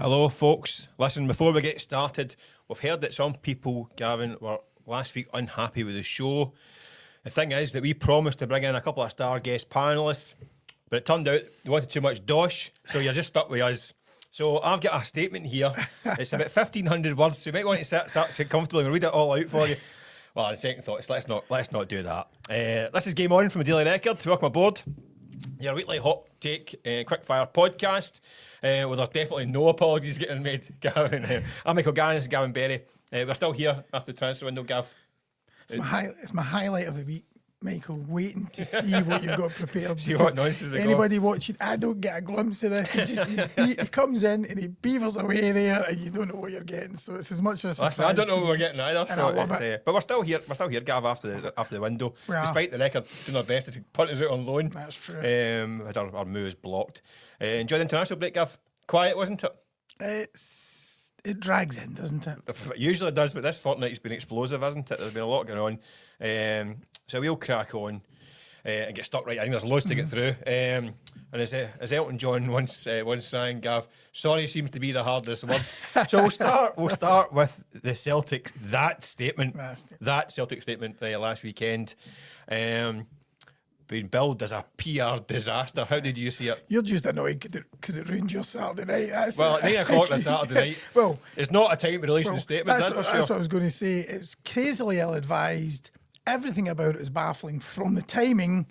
Hello, folks. Listen, before we get started, we've heard that some people, Gavin, were last week unhappy with the show. The thing is that we promised to bring in a couple of star guest panellists, but it turned out they wanted too much dosh, so you're just stuck with us. So I've got a statement here. It's about 1,500 words, so you might want to sit comfortably and read it all out for you. Well, on second thoughts, let's not do that. This is Game On from the Daily Record. Welcome aboard. Your weekly hot take, quickfire podcast. Well, there's definitely no apologies getting made, Gavin. I'm Michael Gannon and Gavin Berry. We're still here after the transfer window, Gav. It's my highlight of the week, Michael, waiting to see what you've got prepared. See what nonsense we got. Anybody watching, I don't get a glimpse of this. He comes in and he beavers away there and you don't know what you're getting. So it's as much as I don't know what we're getting either. So I love it. But we're still here. We're still here, Gav, after the window. Yeah. Despite the record doing our best to punt us out on loan. That's true. Had our moves blocked. Enjoy the international break, Gav. Quiet, wasn't it? It drags in, doesn't it? It usually does, but this fortnight's been explosive, hasn't it? There's been a lot going on. So we'll crack on and get stuck right. I think there's loads to get through. And as Elton John once sang, Gav, sorry seems to be the hardest word. So we'll start with the Celtic that Celtic statement last weekend. Being billed as a PR disaster. How did you see it? You're just annoyed because it ruined your Saturday night. At 9 o'clock on Saturday night. Well, it's not a time to release the statements. That's for sure. That's what I was going to say. It's crazily ill-advised. Everything about it is baffling. From the timing,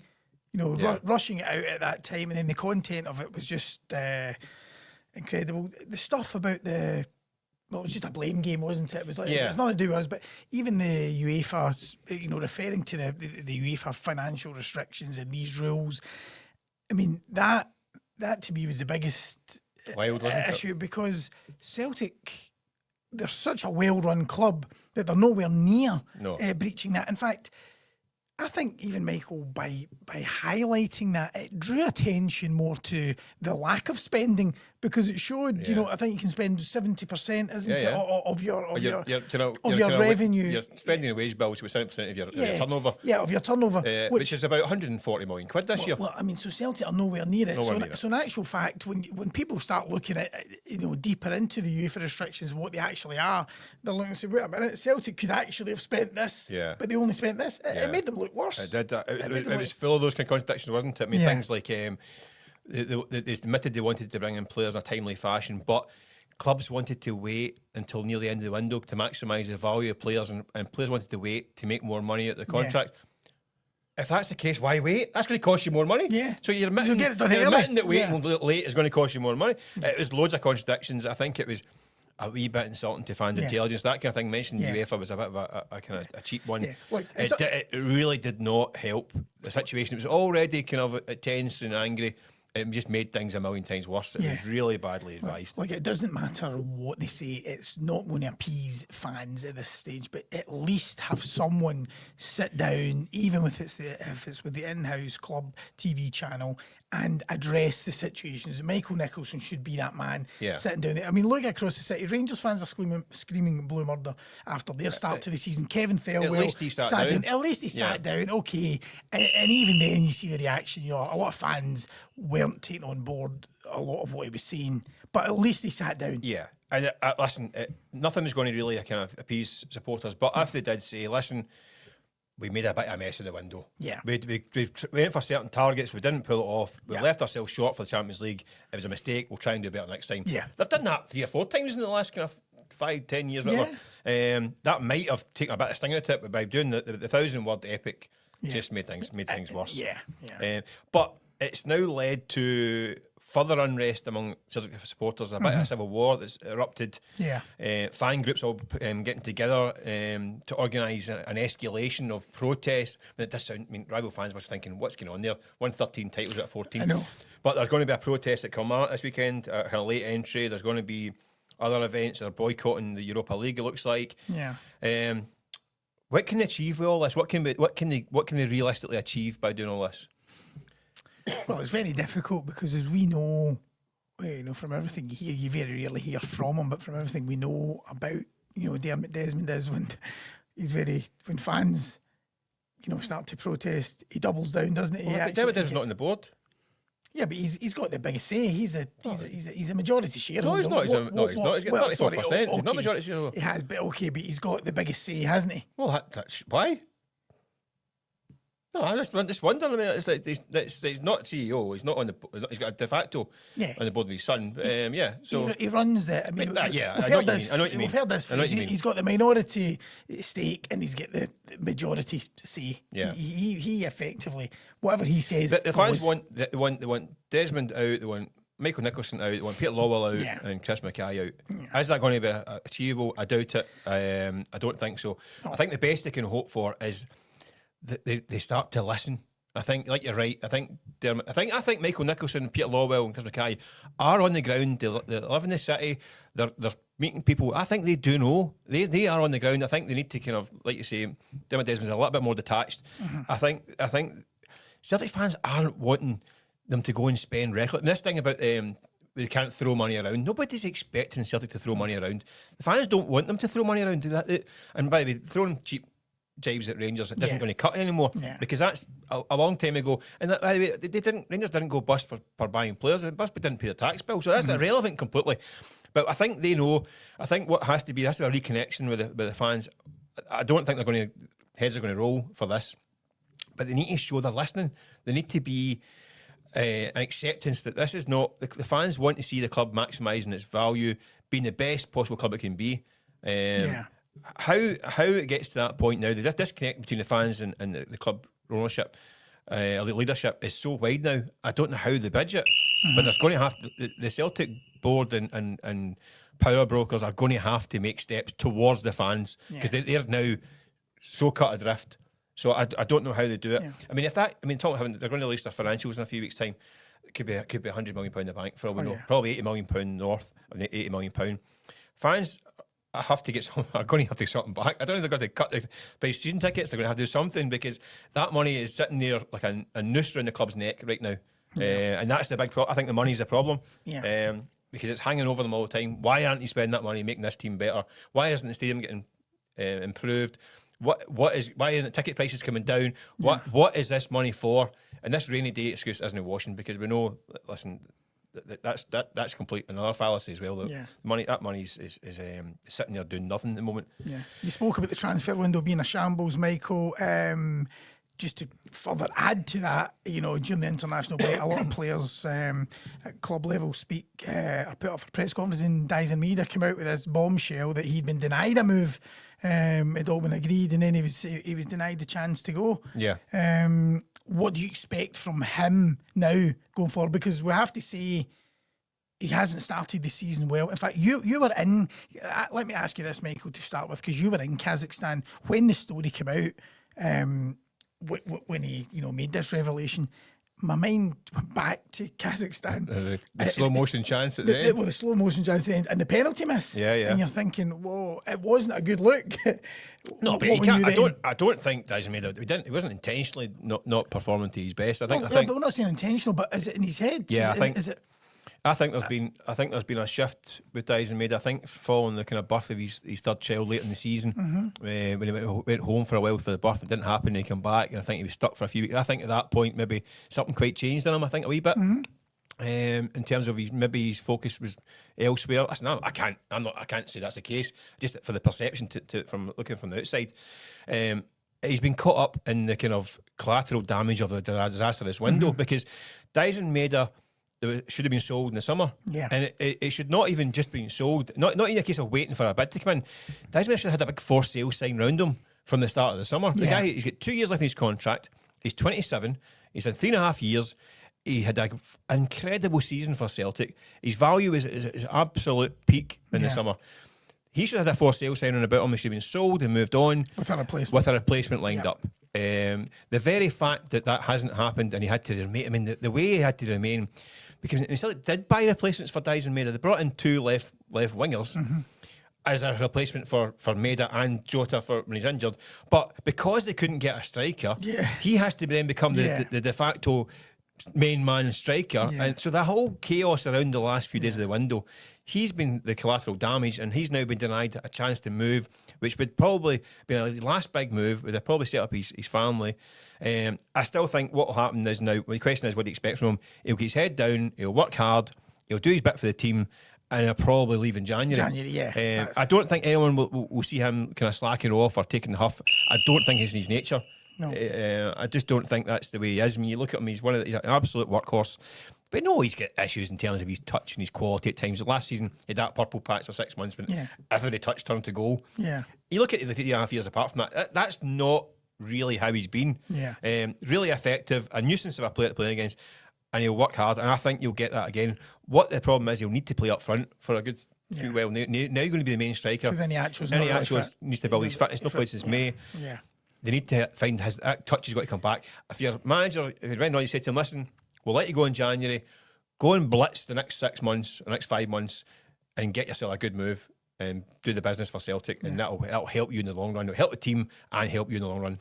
rushing it out at that time, and then the content of it was just incredible. The stuff about it was just a blame game, wasn't it? It was like it's nothing to do with us, but even the UEFA, referring to the UEFA financial restrictions and these rules. I mean, that to me was the biggest wild, wasn't issue, because Celtic, they're such a well-run club that they're nowhere near breaching that. In fact, I think even, Michael, by highlighting that, it drew attention more to the lack of spending, because it showed, I think you can spend 70%, isn't it, of your revenue. You're spending a wage bill, which was 70% of your turnover. Yeah, of your turnover. Which is about 140 million quid this year. Well, I mean, so Celtic are nowhere near it. So in actual fact, when people start looking at, deeper into the UEFA restrictions, what they actually are, they're looking and say, wait a minute, Celtic could actually have spent this, but they only spent this. It made them look worse. It did. It was full of those kind of contradictions, wasn't it? I mean, things like they admitted they wanted to bring in players in a timely fashion, but clubs wanted to wait until near the end of the window to maximise the value of players, and players wanted to wait to make more money at the contract. If that's the case, why wait? That's going to cost you more money. Yeah. So you're admitting that waiting late is going to cost you more money. It was loads of contradictions. I think it was a wee bit insulting to fans' intelligence, that kind of thing. Mentioned UEFA was a bit of a kind of a cheap one. Yeah. Like, it really did not help the situation. It was already kind of tense and angry. It just made things a million times worse. It was really badly advised. Like, it doesn't matter what they say, it's not going to appease fans at this stage, but at least have someone sit down, even if it's with the in-house club TV channel, and address the situations. Michael Nicholson should be that man sitting down there. I mean, look across the city. Rangers fans are screaming blue murder after their start to the season. Kevin Thelwell, at least he sat down. At least he sat down, okay. And even then, you see the reaction. A lot of fans weren't taking on board a lot of what he was saying, but at least he sat down. Yeah. And listen, nothing was going to really kind of appease supporters, but if they did say, listen, we made a bit of a mess in the window. Yeah. We went for certain targets. We didn't pull it off. We left ourselves short for the Champions League. It was a mistake. We'll try and do better next time. Yeah. They've done that 3 or 4 times in the last kind of 5-10 years, whatever. That might have taken a bit of sting out of it, but by doing the 1,000-word epic, just made things worse. But it's now led to further unrest among Celtic supporters, a bit of a civil war that's erupted. Fan groups all getting together to organise an escalation of protests. Rival fans must be thinking, what's going on there? 113 titles out of 14. I know. But there's going to be a protest at Kilmarnock this weekend, a late entry. There's going to be other events. They're boycotting the Europa League, it looks like. What can they achieve with all this? What can they realistically achieve by doing all this? Well, it's very difficult because, as we know, from everything you hear, you very rarely hear from him, but from everything we know about, Desmond is when fans, start to protest, he doubles down, doesn't he? Dermot is not on the board. Yeah, but he's got the biggest say. He's a majority shareholder. No, he's not. He's not. He's got 34%. He's not majority shareholder. He has, but he's got the biggest say, hasn't he? Well, that's why. No, I'm just wondering. I mean, it's like he's not CEO. He's not on the. He's got a de facto on the board with his son. So he runs the. I mean, I know what you mean. We've heard this. He's got the minority stake and he's got the majority say. Yeah. He effectively whatever he says. The fans they want Desmond out. They want Michael Nicholson out. They want Peter Lawwell out and Chris Mackay out. Yeah. Is that going to be achievable? I doubt it. I don't think so. No. I think the best they can hope for is they start to listen. I think, like you're right. I think Michael Nicholson, Peter Lawwell, and Chris Mackay are on the ground. They live in the city. They're meeting people. I think they do know. They are on the ground. I think they need to kind of, like you say, Dermot Desmond's a little bit more detached. Mm-hmm. I think Celtic fans aren't wanting them to go and spend reckless. This thing about they can't throw money around. Nobody's expecting Celtic to throw money around. The fans don't want them to throw money around. And by the way, throwing cheap jibes at Rangers, it isn't going to cut anymore because that's a long time ago. And by the way, Rangers didn't go bust for buying players. Bust but didn't pay their tax bill, so that's irrelevant completely. But I think they know. I think what has to be a reconnection with the fans. I don't think heads are going to roll for this, but they need to show they're listening. They need to be an acceptance that this is not the fans want to see the club maximising its value, being the best possible club it can be. How it gets to that point now, the disconnect between the fans and the club ownership or the leadership is so wide now. I don't know how they bridge it, but there's going to have to, the Celtic board and power brokers are going to have to make steps towards the fans because they're now so cut adrift. So I don't know how they do it. Yeah. I mean, they're going to release their financials in a few weeks' time. It could be £100 million in the bank for all we know. Probably £80 million north of the £80 million. Fans are going to have to get something back. I don't know if they're going to cut the price season tickets. They're going to have to do something because that money is sitting there like a noose around the club's neck right now. And that's the big problem. I think the money's the problem. Yeah. Because it's hanging over them all the time. Why aren't you spending that money making this team better? Why isn't the stadium getting improved? Why isn't the ticket prices coming down? What is this money for? And this rainy day excuse isn't washing because we know. Listen, that's complete another fallacy as well. That money is sitting there doing nothing at the moment. Yeah, you spoke about the transfer window being a shambles, Michael. Just to further add to that, during the international break, a lot of players at club level speak or put up for press conference, and Daizen Maeda came out with this bombshell that he'd been denied a move. It'd all been agreed, and then he was denied the chance to go. Yeah. What do you expect from him now going forward? Because we have to say he hasn't started the season well. In fact, you were in. Let me ask you this, Michael, to start with, because you were in Kazakhstan when the story came out. When he made this revelation. My mind went back to Kazakhstan. The slow motion chance at the end. The slow motion chance at the end. And the penalty miss. Yeah. And you're thinking, whoa, it wasn't a good look. No, but I don't think Daizen Maeda, he wasn't intentionally not performing to his best. I think but we're not saying intentional, but is it in his head? Yeah, I think there's been a shift with Daizen Maeda. I think following the kind of birth of his third child late in the season, when he went home for a while for the birth, it didn't happen. And he came back, and I think he was stuck for a few weeks. I think at that point maybe something quite changed in him. I think a wee bit in terms of his focus was elsewhere. Listen, I can't say that's the case. Just for the perception from looking from the outside, he's been caught up in the kind of collateral damage of the disastrous window because Daizen Maeda. It should have been sold in the summer. Yeah. And it should not even just been sold. Not in a case of waiting for a bid to come in. Daizen should have had a big for sale sign round him from the start of the summer. The guy, he's got 2 years left in his contract. He's 27. He's had 3.5 years. He had an incredible season for Celtic. His value is absolute peak in the summer. He should have had a for sale sign on about him. He should have been sold and moved on. With a replacement lined up. The very fact that hasn't happened and he had to remain, I mean, the way he had to remain, because Celtic did buy replacements for Daizen Maeda. They brought in 2 left wingers as a replacement for Maeda and Jota when he's injured. But because they couldn't get a striker, he has to then become the de facto main man striker. And so the whole chaos around the last few days of the window, he's been the collateral damage, and he's now been denied a chance to move, which would probably be his last big move. Would have probably set up his family. I still think what will happen is now. The question is, what do you expect from him? He'll get his head down. He'll work hard. He'll do his bit for the team. And he'll probably leave in January. Yeah. I don't think anyone will see him kind of slacking off or taking the huff. I don't think it's in his nature. No. I just don't think that's the way he is. When you look at him, he's he's an absolute workhorse. But no, he's got issues in terms of his touch and his quality at times. Last season, he had that purple patch for 6 months when every touch turned to goal. Yeah. You look at the 3.5 years apart from that, that's not really how he's been. Yeah. Really effective, a nuisance of a player to play against. And he'll work hard, and I think you'll get that again. What the problem is, he'll need to play up front for a good few while. Now you're going to be the main striker. Because Iniacho's needs to build his fitness. No place is May. Yeah. They need to find that touch has got to come back. If your manager, if you're right now, you say to him, listen, we'll let you go in January, go and blitz the next 6 months, the next 5 months, and get yourself a good move and do the business for Celtic, and that'll help you in the long run. It'll help the team and help you in the long run.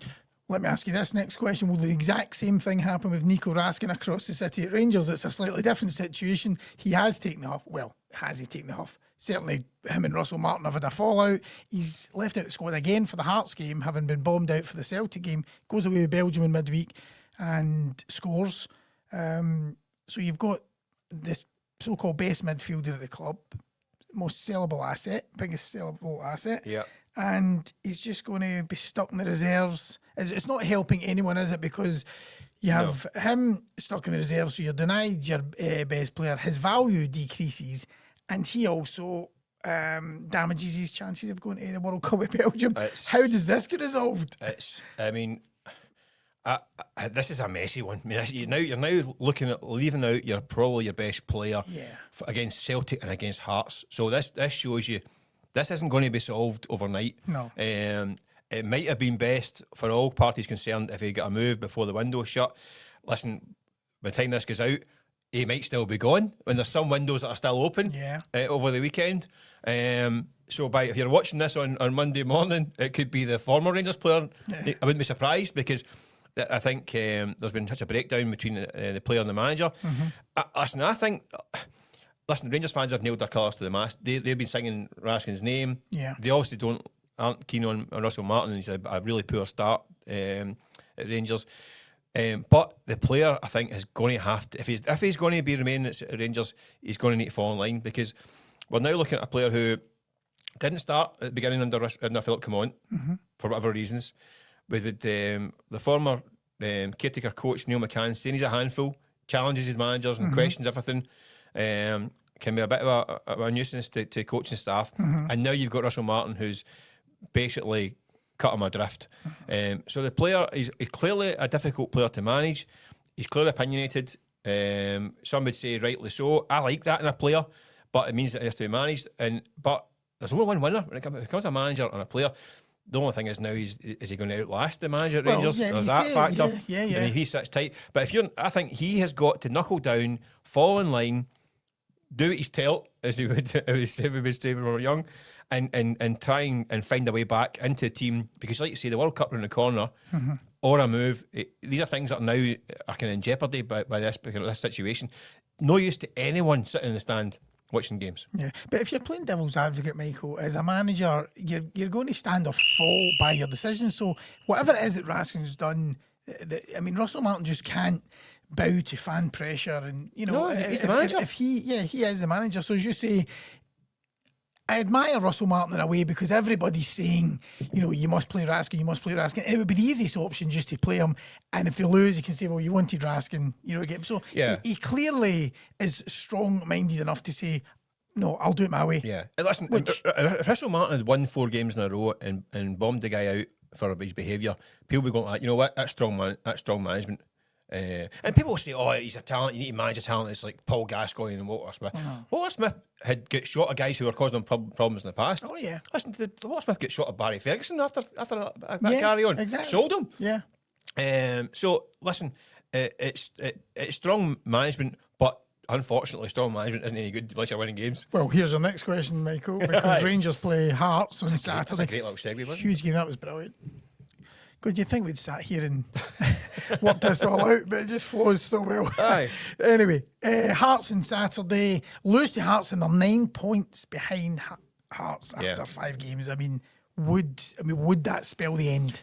Let me ask you this next question. Will the exact same thing happen with Nico Raskin across the city at Rangers? It's a slightly different situation. He has taken the huff. Well, has he taken the huff? Certainly him and Russell Martin have had a fallout. He's left out the squad again for the Hearts game, having been bombed out for the Celtic game. Goes away with Belgium in midweek and scores. So you've got this so-called best midfielder at the club, most sellable asset, biggest sellable asset. Yeah. And he's just going to be stuck in the reserves. It's not helping anyone, is it? Because you have him stuck in the reserves, so you're denied your best player. His value decreases, and he also damages his chances of going to the World Cup with Belgium. How does this get resolved? This is a messy one. I mean, you're now looking at leaving out probably your best player against Celtic and against Hearts. So this shows you this isn't going to be solved overnight. No. It might have been best for all parties concerned if he got a move before the window shut. Listen, by the time this goes out, he might still be gone when there's some windows that are still open over the weekend. So if you're watching this on Monday morning, it could be the former Rangers player. I wouldn't be surprised because I think there's been such a breakdown between the player and the manager. I think Rangers fans have nailed their colours to the mast. They've been singing Raskin's name. Yeah. They obviously aren't keen on Russell Martin. He's a really poor start at Rangers. But the player, I think, is going to have to, if he's going to be remaining at Rangers, he's going to need to fall in line, because we're now looking at a player who didn't start at the beginning under Philip Common for whatever reasons. With the former caretaker coach Neil McCann saying he's a handful, challenges his managers and questions everything. Can be a bit of a nuisance to coaching staff. And now you've got Russell Martin, who's basically cut him adrift. So the player is clearly a difficult player to manage. He's clearly opinionated. Some would say rightly so. I like that in a player, but it means that it has to be managed. But there's only one winner when it comes to a manager and a player. The only thing is now, is he going to outlast the manager at Rangers? There's that factor. Yeah. He sits tight. But I think he has got to knuckle down, fall in line, do what he's told, as he would say when we were young, and try and find a way back into the team. Because, like you say, the World Cup around the corner, or a move, these are things that now are kind of in jeopardy by this situation. No use to anyone sitting in the stand watching games. Yeah, but if you're playing devil's advocate, Michael, as a manager, you're going to stand or fall by your decisions. So whatever it is that Raskin's done, Russell Martin just can't bow to fan pressure, and he's the manager. If he is the manager. So as you say, I admire Russell Martin in a way, because everybody's saying, you must play Raskin, you must play Raskin. It would be the easiest option just to play him, and if they lose, you can say, well, you wanted Raskin, again. So he clearly is strong-minded enough to say, no, I'll do it my way. Yeah, and listen, if Russell Martin had won 4 games in a row and bombed the guy out for his behaviour, people would be going like, you know what, that's strong management. And people will say, oh, he's a talent, you need to manage a talent that's like Paul Gascoigne and Walter Smith. Walter Smith had got shot at guys who were causing them problems in the past. Oh, yeah. Listen, Walter Smith got shot at Barry Ferguson after that carry on. Exactly. Sold him. Yeah. So, listen, it's strong management, but unfortunately, strong management isn't any good unless you're winning games. Well, here's our next question, Michael, because Rangers play Hearts on Saturday. That's a great little segue, wasn't it? Huge game, that was brilliant. God, do you think we'd sat here and work this all out, but it just flows so well. Aye. Anyway, Hearts on Saturday. Lose to Hearts and they're 9 points behind Hearts after 5 games. I mean, would that spell the end?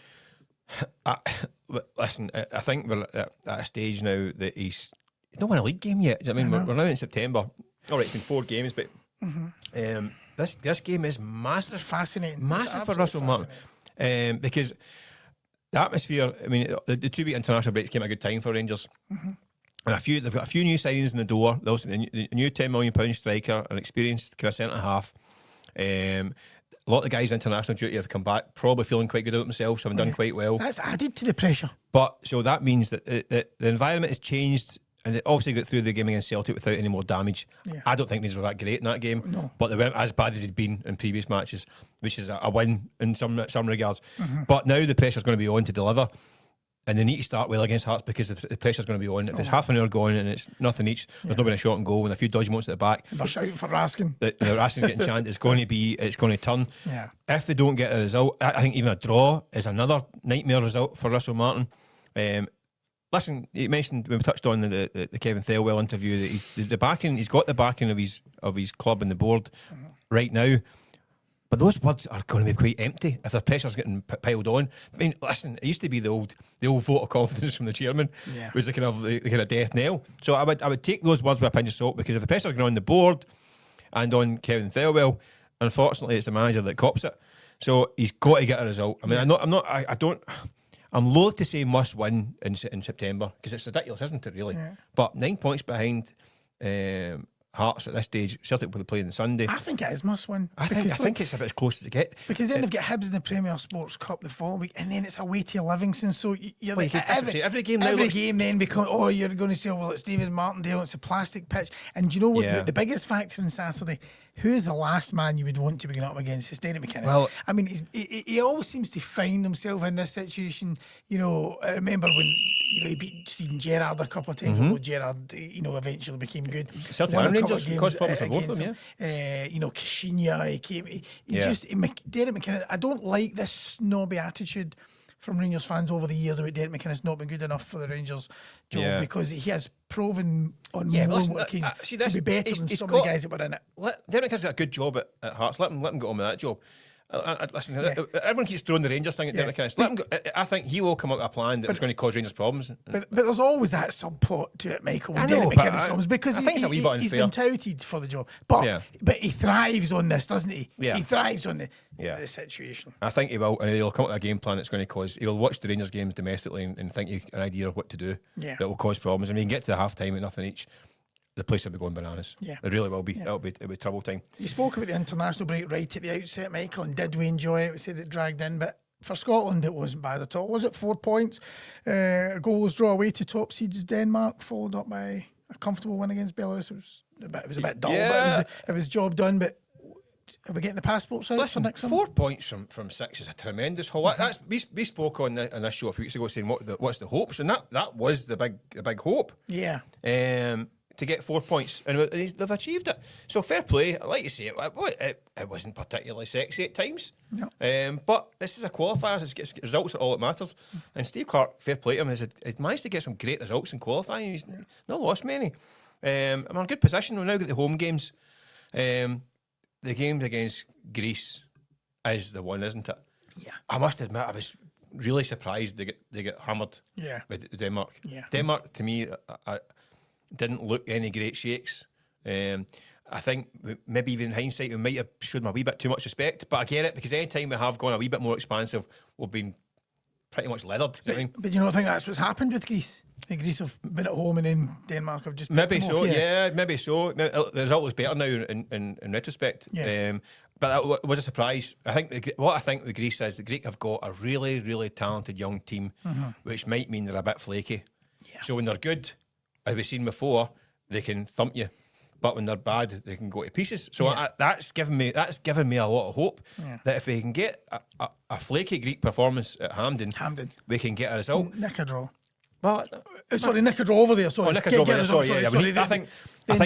Listen, I think we're at a stage now that he's not won a league game yet. I mean, we're now in September. All right, it's been 4 games, but this game is massive. It's fascinating. Massive for Russell Martin. Because the atmosphere, I mean, the 2-week international breaks came at a good time for Rangers. And they've got a few new signings in the door. Also, the new £10 million striker, an experienced kind of centre half. A lot of the guys international duty have come back, probably feeling quite good about themselves, having done quite well. That's added to the pressure. But so that means that the environment has changed, and they obviously got through the game against Celtic without any more damage. Yeah. I don't think Rangers were that great in that game, but they weren't as bad as they'd been in previous matches, which is a win in some regards. But now the pressure's going to be on to deliver, and they need to start well against Hearts because the pressure's going to be on. If it's half an hour going and it's nothing each, there's not been a shot and goal and a few dodgy moments at the back. They're shouting for Raskin. Raskin's getting chanted. It's going to turn. Yeah. If they don't get a result, I think even a draw is another nightmare result for Russell Martin. Listen, you mentioned when we touched on the Kevin Thelwell interview that the backing, he's got the backing of his club and the board right now. But those words are going to be quite empty if the pressure's getting piled on. I mean, listen, it used to be the old vote of confidence from the chairman. Yeah. Was the kind of death knell. So I would take those words with a pinch of salt, because if the pressure's going on the board and on Kevin Thelwell, unfortunately it's the manager that cops it. So he's got to get a result. I mean, I'm loath to say must win in September, because it's ridiculous, isn't it, really? Yeah. But 9 points behind Hearts at this stage. Celtic will be playing on Sunday. I think it is must win. I think it's a bit as close as it gets. Because then they've got Hibs in the Premier Sports Cup the following week, and then it's away to Livingston. So you're like, every game now. Every game then becomes, you're going to say, well, it's David Martindale, it's a plastic pitch. And do you know what the biggest factor on Saturday? Who is the last man you would want to be going up against? It's Derek McInnes. Well, I mean, he always seems to find himself in this situation. You know, I remember when he beat Steven Gerrard a couple of times, although Gerrard, eventually became good. Celtic and Rangers caused problems for both of them, Kashinya, he came. Derek McInnes, I don't like this snobby attitude from Rangers fans over the years about Derek McInnes not being good enough for the Rangers job, because he has proven on more occasions to be better than some of the guys that were in it. Derek McInnes got a good job at Hearts. Let him get on with that job. Listen, everyone keeps throwing the Rangers thing at Derek McInnes. Let him go. I think he will come up with a plan that's going to cause Rangers problems. But there's always that subplot to it, Michael, when Derek McInnes comes, because he's been touted for the job. But he thrives on this, doesn't he? Yeah. He thrives on the situation. I think he will, and he'll come up with a game plan that's going to cause. He'll watch the Rangers games domestically and think you an idea of what to do that will cause problems. I mean, get to the half time with nothing each, the place will be going bananas. Yeah. It really will be. It'll be trouble time. You spoke about the international break right at the outset, Michael, and did we enjoy it? We said it dragged in, but for Scotland it wasn't bad at all. Was it 4 points? A goalless draw away to top seeds Denmark, followed up by a comfortable win against Belarus. It was a bit dull, but it was job done. But are we getting the passports out for next summer? 4 points from 6 is a tremendous haul. We spoke on this show a few weeks ago saying what's the hopes, and that was the big hope. Yeah. To get 4 points, and they've achieved it. So fair play. Like you say, it wasn't particularly sexy at times. No. But this is a qualifier. Results are all that matters. And Steve Clarke, fair play to him, has managed to get some great results in qualifying. He's not lost many. I'm in a good position. We've now got the home games. The games against Greece is the one, isn't it? Yeah. I must admit, I was really surprised they get hammered. Yeah. With Denmark. Yeah. Denmark, to me, didn't look any great shakes. I think maybe even in hindsight we might have showed them a wee bit too much respect, but I get it, because any time we have gone a wee bit more expansive, we've been pretty much leathered. But you don't think that's what's happened with Greece? I think Greece have been at home and then Denmark have just maybe so. Maybe so. The result was better now in retrospect. Yeah. But that was a surprise. I think with Greece is the Greek have got a really, really talented young team, which might mean they're a bit flaky. Yeah. So when they're good, as we've seen before, they can thump you, but when they're bad, they can go to pieces. So that's given me a lot of hope that if we can get a flaky Greek performance at Hampden, we can get a result. Nick a draw. Well, Nick a draw over there. Sorry, Nick a draw over there. Sorry. I think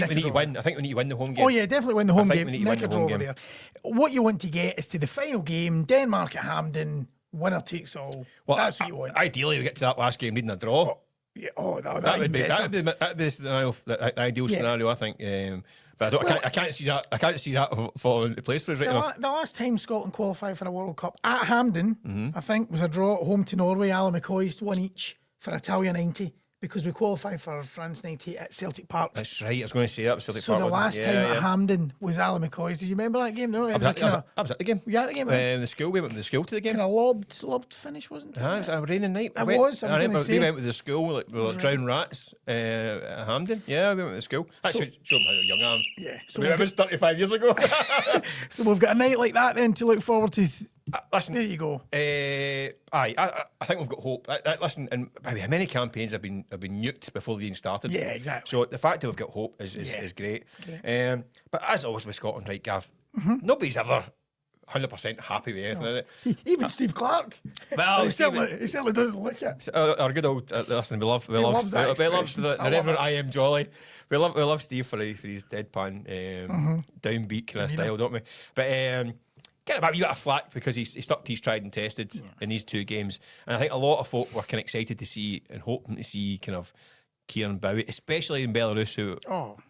we need to win. I think we need to win the home game. Oh yeah, definitely win the home game. Nick a draw over there. What you want to get is to the final game, Denmark at Hampden. winner takes all. Well, That's what you want. Ideally, we get to that last game needing a draw. That would be the scenario, the ideal scenario, I think. But I can't see that. I can't see that falling into place for us right now. The last time Scotland qualified for a World Cup at Hampden, I think, was a draw at home to Norway. Alan McCoy's 1 each for Italia 90. Because we qualified for France 98 at Celtic Park. That's right. I was going to say that was Celtic Park. So the last time at Hampden was Alan McCoy's. Did you remember that game? No, I was at the game. Were you at the game? The school. We went with the school to the game. Kind of lobbed finish, wasn't it? It was a raining night. I remember we went with the school, like we were drowned rats at Hampden. Yeah, we went with the school. That should show them how young I am. Yeah. So it was 35 years ago. So we've got a night like that then to look forward to. Listen, there you go. I think we've got hope. Listen, and how many campaigns have been nuked before they even started? Yeah, exactly. So the fact that we've got hope is great. But as always with Scotland, right, Gav, nobody's ever 100% happy with anything. No. Even Steve Clarke. Well, he certainly doesn't look it. Our good old listen. We love the Reverend I Am Jolly. We love Steve for his deadpan downbeat kind of style, don't we? But. Get a bit of flack because he stuck to his tried and tested in these 2 games, and I think a lot of folk were kind of excited to see and hoping to see kind of Kieron Bowie, especially in Belarus.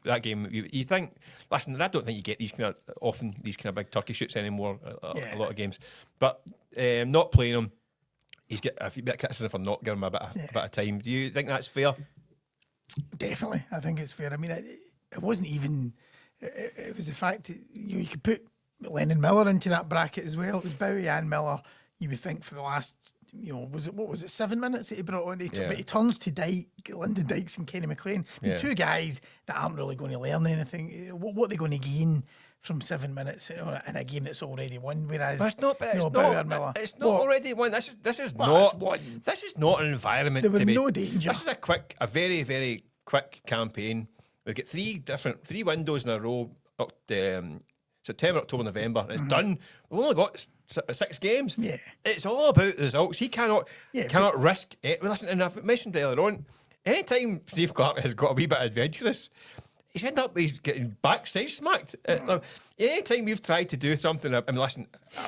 That game, you think? Listen, I don't think you get these kind of big turkey shoots anymore. A lot of games, but not playing him, he's got a bit of criticism for not giving him a bit of time. Do you think that's fair? Definitely, I think it's fair. I mean, it wasn't even. It was the fact that you could put Lennon Miller into that bracket as well. It was Bowie and Miller. You would think for the last, what was it, 7 minutes that he brought on? But he turns to Lyndon Dykes and Kenny McLean. I mean, 2 guys that aren't really going to learn anything. What are they going to gain from 7 minutes in a game that's already won? Whereas Bowie and Miller, it's not already won. This is not an environment. There was no danger. This is a very, very quick campaign. We've got 3 windows in a row. September, October, November. It's done. We've only got 6 games. Yeah. It's all about the results. He cannot risk it. Listen, and I've mentioned earlier on, anytime Steve Clarke has got a wee bit adventurous, he's getting backside smacked. Anytime we've tried to do something, I mean, listen,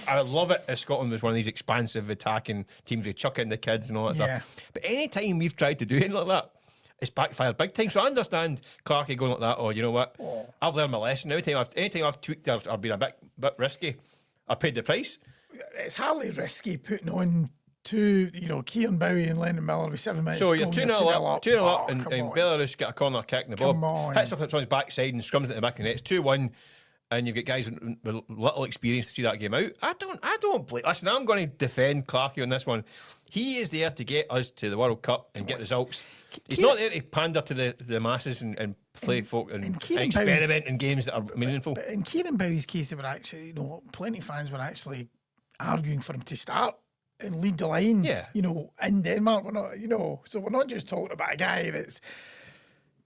I love it if Scotland was one of these expansive attacking teams with chuck in the kids and all that stuff. But anytime we've tried to do anything like that, it's backfired big time. So I understand Clarkey going like that. Oh, you know what? I've learned my lesson. Anytime I've tweaked or been a bit risky, I paid the price. It's hardly risky putting on 2, Kieron Bowie and Lennon Miller with 7 minutes. So you're 2-0 up, and Belarus get a corner kick in the ball. Hits off someone's backside and scrums it in the back of the net. It's 2-1, and you've got guys with little experience to see that game out. I don't blame. Listen, I'm going to defend Clarkey on this one. He is there to get us to the World Cup and get results. He's not there to pander to the masses and play folk and experiment in games that are meaningful. But in Kieron Bowie's case, they were actually, plenty of fans were actually arguing for him to start and lead the line. Yeah. In Denmark, we're not, so we're not just talking about a guy that's,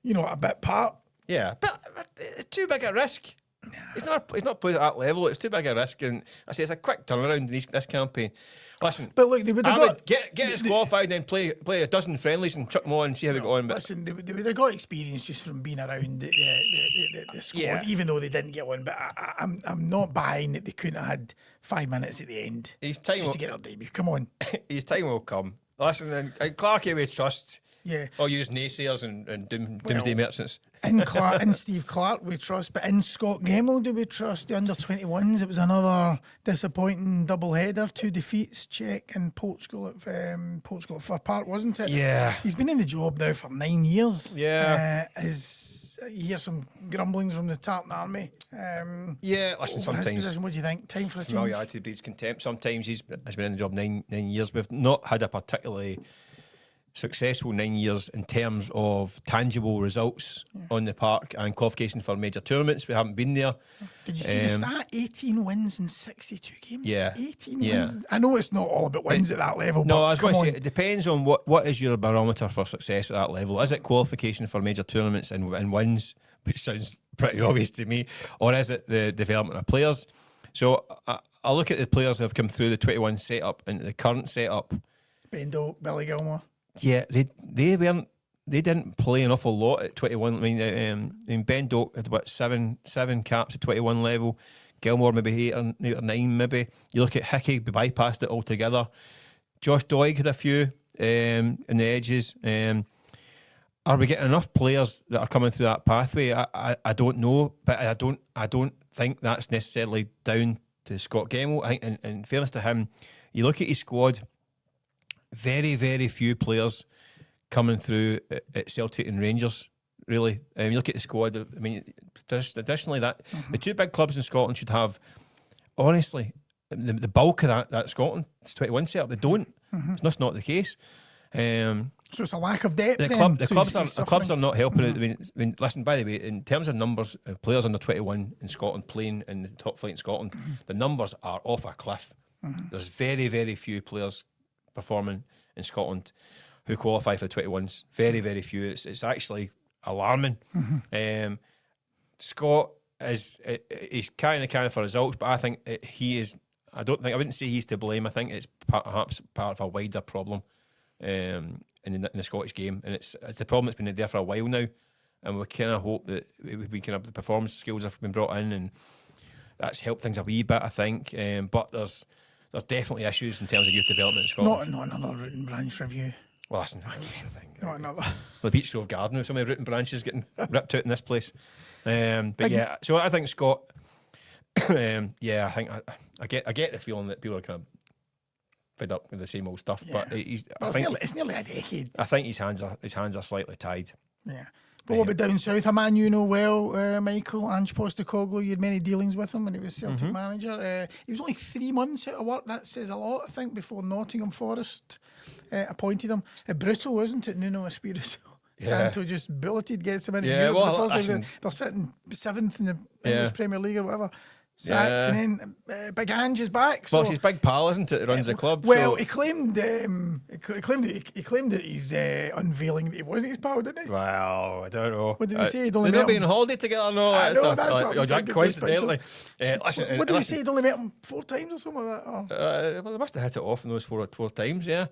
a bit part. Yeah, but it's too big a risk. Nah. He's not playing at that level. It's too big a risk, and I say it's a quick turnaround in this campaign. Listen, but look, they would have get us qualified, then play a dozen friendlies and chuck them on and see how we go on. But listen, they would have got experience just from being around the squad, even though they didn't get one. But I'm not buying that they couldn't have had 5 minutes at the end just to get their debut. Come on, his time will come. Listen, and Clarkey we trust. Yeah, I'll use naysayers and doomsday merchants. In Steve Clarke we trust, but in Scott Gemmill do we trust? The under-21s, it was another disappointing double-header, 2 defeats, Czech and Portugal at Fir Park, wasn't it? Yeah. He's been in the job now for 9 years. Yeah. You hear some grumblings from the Tartan Army. Listen, sometimes... His position, what do you think? Time for a change? Familiarity breeds contempt. Sometimes he's been in the job 9 years. We've not had a particularly successful 9 years in terms of tangible results on the park and qualification for major tournaments. We haven't been there. Did you see the stat? 18 wins in 62 games. Yeah, 18 wins. I know it's not all about wins at that level. No, but I was going to say it depends on what is your barometer for success at that level. Is it qualification for major tournaments and wins, which sounds pretty obvious to me, or is it the development of players? So I look at the players who have come through the 21 setup and the current setup. Bendo, Billy Gilmore. Yeah, they didn't play an awful lot at 21. I mean Ben Doak had about seven caps at 21 level. Gilmore maybe 8 or 9 maybe. You look at Hickey, we bypassed it altogether. Josh Doig had a few in the edges. Are we getting enough players that are coming through that pathway? I don't know, but I don't think that's necessarily down to Scott Gemmill. I think, in fairness to him, you look at his squad, very, very few players coming through at Celtic and Rangers, really. You look at the squad, I mean, traditionally that the two big clubs in Scotland should have, honestly, the bulk of that Scotland, it's 21 setup, they don't. It's just not the case. So it's a lack of depth. The clubs are not helping it. I mean, listen, by the way, in terms of numbers, players under 21 in Scotland playing in the top flight in Scotland, the numbers are off a cliff. There's very, very few players performing in Scotland who qualify for 21s. Very, very few. It's actually alarming. Scott he's kind for results, but I think he is. I wouldn't say he's to blame. I think it's perhaps part of a wider problem in the Scottish game, and it's a problem that's been there for a while now, and we kind of hope that we can have the performance skills have been brought in, and that's helped things a wee bit, I think. But there's definitely issues in terms of youth development in Scotland. Not another root and branch review. Well, listen, I think Not another. the Beechgrove Garden with so many root and branches getting ripped out in this place. But yeah, so I think Scott. I think I get the feeling that people are kind of fed up with the same old stuff. Yeah. But it's nearly a decade. I think his hands are slightly tied. Yeah. But what about down south? A man you know well, Michael, Ange Postecoglou. You had many dealings with him when he was Celtic manager. He was only 3 months out of work. That says a lot, I think, before Nottingham Forest appointed him. Brutal, isn't it? Nuno Espirito. Yeah. Santo just bulleted, gets him into Yeah, Europe well, for the first time. listen. They're sitting 7th in the English Premier League or whatever. Sacked, and then Big Ange is back. So. Well, it's his big pal, isn't it? That runs the club. Well, so. he claimed that he's unveiling that he wasn't his pal, didn't he? Well, I don't know. What did he say? He'd only They've met not been him. on holiday together. No, I know, that's what I was thinking, coincidentally. Listen, What did he say? He'd only met him 4 times or something like that? Or? Well, they must have hit it off in those four times, yeah.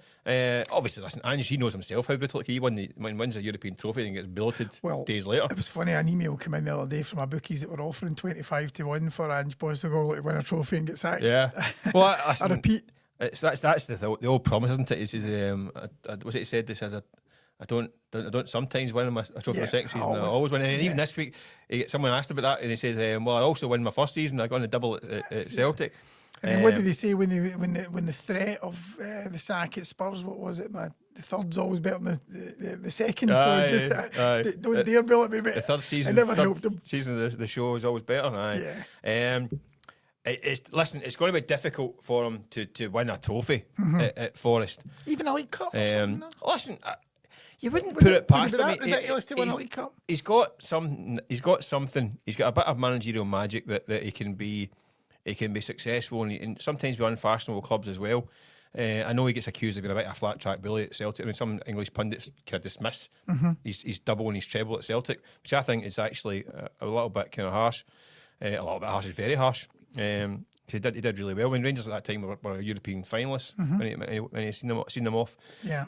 Obviously, listen, Ange, he knows himself how brutal he wins a European trophy and gets billeted days later. It was funny, an email came in the other day from our bookies that were offering 25-1 for Ange Postecoglou to win a trophy and get sacked. Yeah. Well, I repeat. That's the old promise, isn't it? He says, what's it he said? He says, I don't sometimes win my trophy the second season. I always win. And even this week, someone asked about that, and he says, well, I also win my first season. I got on a double at Celtic. And then what did he say when the threat of the sack at Spurs? What was it? The third's always better than the second. Aye, so just don't dare bill at me. But the third season, it never helped him. Season of the show is always better. Aye. Yeah. It's going to be difficult for him to win a trophy at Forest. Even a League Cup. Or something, no? Listen, you wouldn't put it past him. Ridiculous to win a League Cup. He's got something. He's got a bit of managerial magic that he can be. He can be successful and sometimes be unfashionable clubs as well. I know he gets accused of being a bit of a flat track bully at Celtic. I mean, some English pundits can dismiss his double and his treble at Celtic, which I think is actually a little bit kind of harsh. A little bit harsh is very harsh. He did really well. When Rangers at that time were European finalists when he seen them off. Yeah.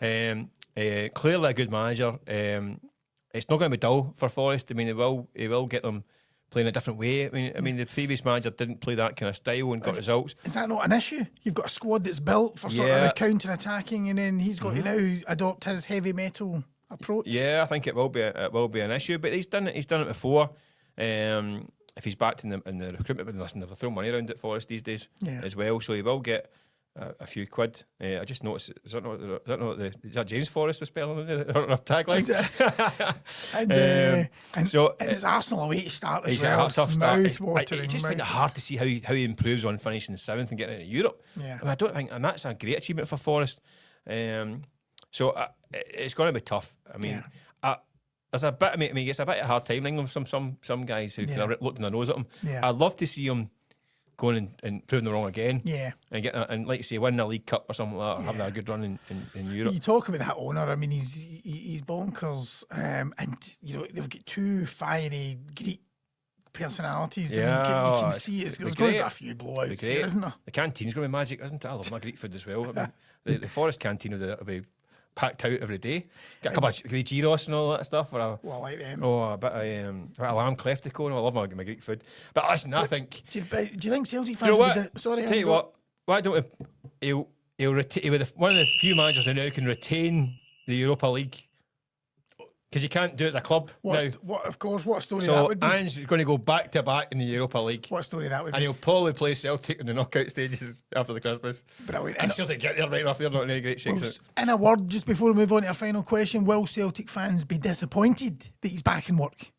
Clearly a good manager. It's not going to be dull for Forest. I mean, he will get them playing a different way. I mean, the previous manager didn't play that kind of style and got results. Is that not an issue? You've got a squad that's built for sort of counter-attacking, and then he's got to now adopt his heavy metal approach. Yeah, I think it will be an issue, but he's done it before. If he's backed in the recruitment, but listen, they'll throw money around at Forest these days as well, so he will get a few quid. I just noticed, is that James Forrest was spelling on our tagline? And it's Arsenal away to start as well. Tough start. Mouth-watering. I just find it hard to see how he improves on finishing 7th and getting into Europe. Yeah. I mean, I don't think, and that's a great achievement for Forest. So it's going to be tough. I mean, there's a bit. I mean, he gets a bit of a hard time with some guys who kind of look in the nose at him. Yeah. I'd love to see him going and proving them wrong again. Yeah. And like you say, winning a League Cup or something like that, or having a good run in Europe. You talk about that owner. I mean, he's bonkers, and they've got 2 fiery Greek personalities. Yeah, I mean, you can see there's going to be a few blowouts here, isn't there? The canteen's going to be magic, isn't it? I love my Greek food as well. I mean, the Forest canteen will be packed out every day. Get a couple of gyros and all that stuff. Or Well, I like them. a bit of lamb cleftico. I love my Greek food. But listen, I think. Do you think Celtic Do you fans know would what? be... Sorry, Tell you what. Why don't he'll one of the few managers who now can retain the Europa League. Because you can't do it as a club now. What story that So would be? Ange is going to go back to back in the Europa League. What story that would And be? he'll probably play Celtic in the knockout stages after the Christmas. Brilliant. And Celtic get there right off. They're not in any great shakes. In a word, just before we move on to our final question, will Celtic fans be disappointed that he's back in work?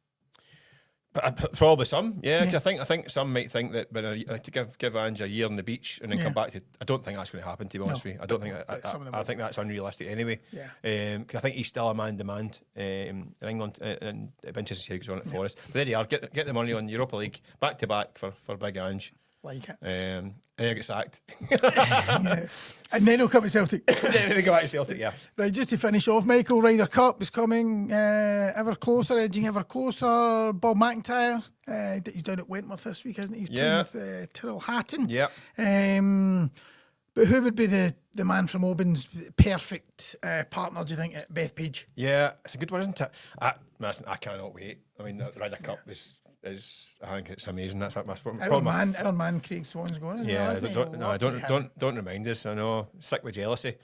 Probably some, yeah. 'Cause I think some might think that to give Ange a year on the beach and then come back to. I don't think that's going to happen. To be honest with you, I don't think. I think that's unrealistic anyway. Yeah. 'Cause I think he's still a man demand in England, and it'd be interesting to see how he goes on at Forest. But there you are. Get the money on Europa League back to back for Big Ange. Like it. And then get sacked. Yeah. And then he'll come to Celtic. Then we go back to Celtic. Yeah. Right, just to finish off, Michael, Ryder Cup is coming ever closer, edging ever closer. Bob McIntyre, he's down at Wentworth this week, isn't he? He's playing with Tyrrell Hatton. Yeah. But who would be the man from Auburn's perfect partner, do you think, at Bethpage? Yeah, it's a good one, isn't it? Listen, I cannot wait. I mean, the Ryder Cup is I think it's amazing. That's my Our man Craig Swan's going. Don't remind us. I know, sick with jealousy.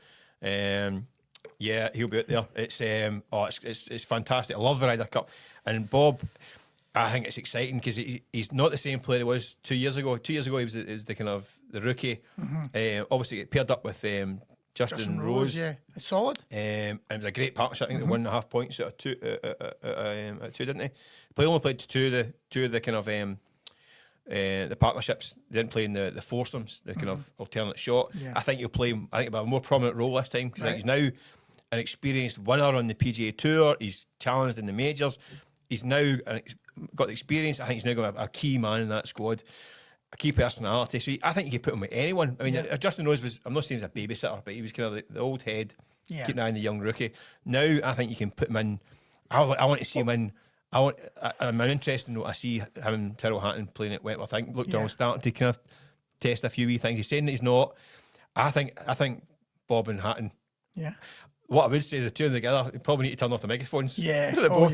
Yeah, he'll be out there. It's fantastic. I love the Ryder Cup, and Bob. I think it's exciting because he's not the same player he was 2 years ago. 2 years ago, he was the kind of the rookie. Obviously, he paired up with Justin Rose. Yeah, it's solid. And it was a great partnership. I think they 1.5 points out of two, didn't they? They only played two of the kind of the partnerships. They didn't play in the foursomes, the kind of alternate shot. Yeah. I think he'll play. I think about a more prominent role this time because I think he's now an experienced winner on the PGA Tour. He's challenged in the majors. He's now got the experience. I think he's now got a key man in that squad. A key personality, so I think you could put him with anyone. I mean, Justin Rose was, I'm not saying he's a babysitter, but he was kind of the old head, keeping an eye on the young rookie. Now, I think you can put him in. I want to see him in. I'm interested in what I see him and Tyrrell Hatton playing at Wentworth. I think Donald's starting to kind of test a few wee things. He's saying that he's not. I think Bob and Hatton. Yeah. What I would say is the two of them together, you probably need to turn off the microphones. Yeah. both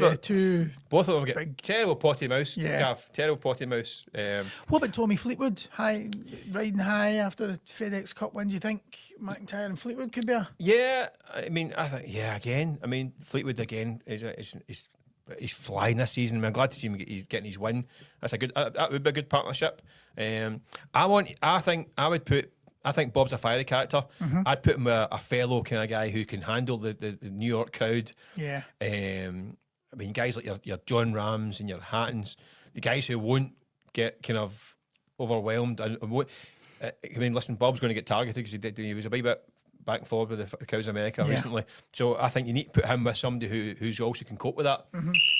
of them get big, terrible potty mouse. Yeah. Gav, terrible potty mouse. What about Tommy Fleetwood? Riding high after the FedEx Cup win. Do you think McIntyre and Fleetwood could be a? Yeah, I mean, again. I mean, Fleetwood again he's flying this season. I mean, I'm glad to see him getting his win. That's a good. That would be a good partnership. I think Bob's a fiery character. I'd put him a fellow kind of guy who can handle the New York crowd. Yeah. I mean, guys like your John Rams and your Hattons, the guys who won't get kind of overwhelmed. I mean, listen, Bob's going to get targeted because he was a wee bit back and forward with the Cows of America recently. So I think you need to put him with somebody who's also can cope with that.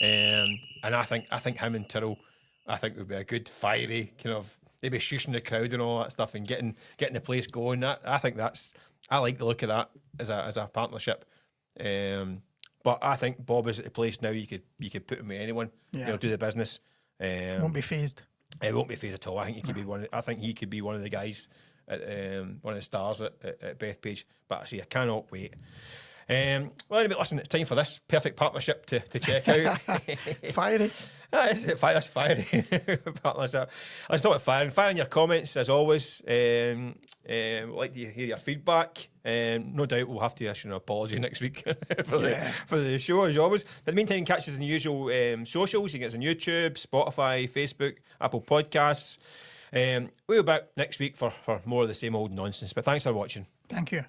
And I think him and Tyrrell, would be a good fiery kind of. Maybe shushing the crowd and all that stuff and getting the place going. I like the look of that as a partnership. But I think Bob is at the place now. You could put him with anyone. Yeah. Do the business. Won't be phased. It won't be phased at all. I think he could be one. I think he could be one of the guys, one of the stars at Bethpage. But I see, I cannot wait. Well, anyway, listen, it's time for this perfect partnership to check out. Fiery. That's fiery partnership. Let's talk about firing. Firing your comments as always. We'd like to hear your feedback. No doubt we'll have to issue an apology next week for the show as always. But in the meantime, catch us in the usual socials. You can get us on YouTube, Spotify, Facebook, Apple Podcasts. We'll be back next week for more of the same old nonsense. But thanks for watching. Thank you.